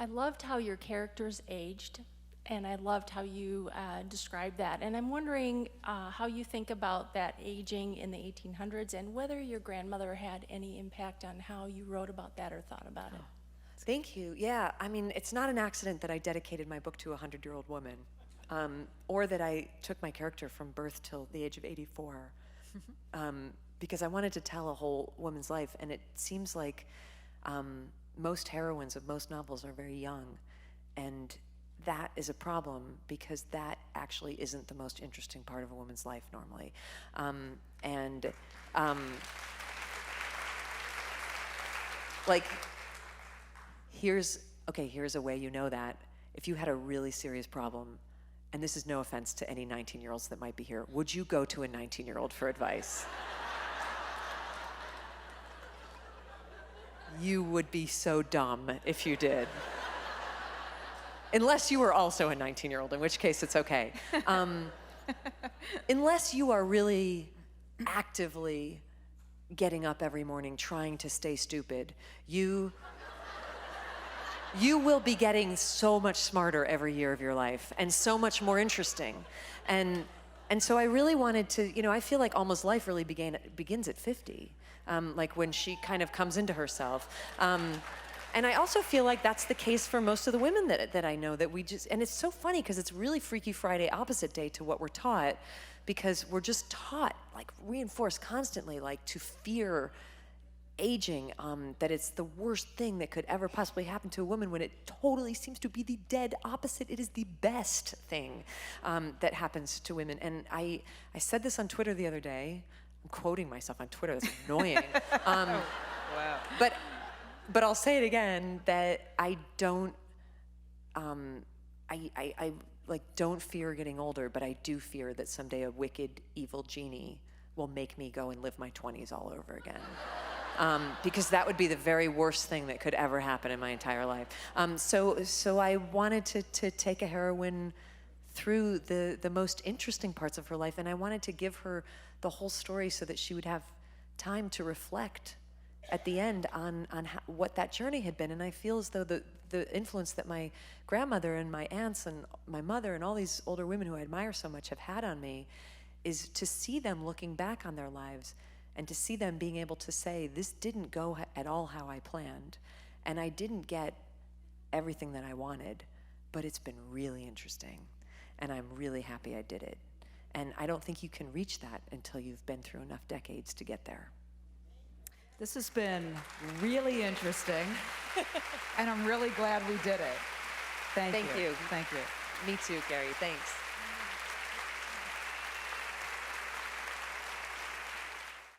I loved how your characters aged, and I loved how you described that. And I'm wondering how you think about that aging in the 1800s and whether your grandmother had any impact on how you wrote about that or thought about it. Thank you. Yeah, I mean, it's not an accident that I dedicated my book to a 100-year-old woman, or that I took my character from birth till the age of 84, because I wanted to tell a whole woman's life, and it seems like most heroines of most novels are very young, and that is a problem because that actually isn't the most interesting part of a woman's life normally. Like, here's a way you know that. If you had a really serious problem, and this is no offense to any 19-year-olds that might be here, would you go to a 19-year-old for advice? You would be so dumb if you did. Unless you were also a 19-year-old, in which case it's okay. Unless you are really actively getting up every morning trying to stay stupid, you will be getting so much smarter every year of your life and so much more interesting. And so I really wanted to, I feel like almost life really begins at 50, like when she kind of comes into herself. And I also feel like that's the case for most of the women that I know, that we just, and it's so funny because it's really Freaky Friday opposite day to what we're taught, because we're just taught, like reinforced constantly, like to fear aging, that it's the worst thing that could ever possibly happen to a woman, when it totally seems to be the dead opposite. It is the best thing that happens to women. And I said this on Twitter the other day. I'm quoting myself on Twitter, that's annoying. Wow. But I'll say it again, that I don't, I don't fear getting older, but I do fear that someday a wicked, evil genie will make me go and live my 20s all over again. Because that would be the very worst thing that could ever happen in my entire life. So I wanted to take a heroine through the most interesting parts of her life, and I wanted to give her the whole story so that she would have time to reflect at the end on what that journey had been. And I feel as though the influence that my grandmother and my aunts and my mother and all these older women who I admire so much have had on me is to see them looking back on their lives and to see them being able to say, this didn't go at all how I planned, and I didn't get everything that I wanted, but it's been really interesting, and I'm really happy I did it. And I don't think you can reach that until you've been through enough decades to get there. This has been really interesting, and I'm really glad we did it. Thank you. Thank you. Thank you. Me too, Kerri. Thanks.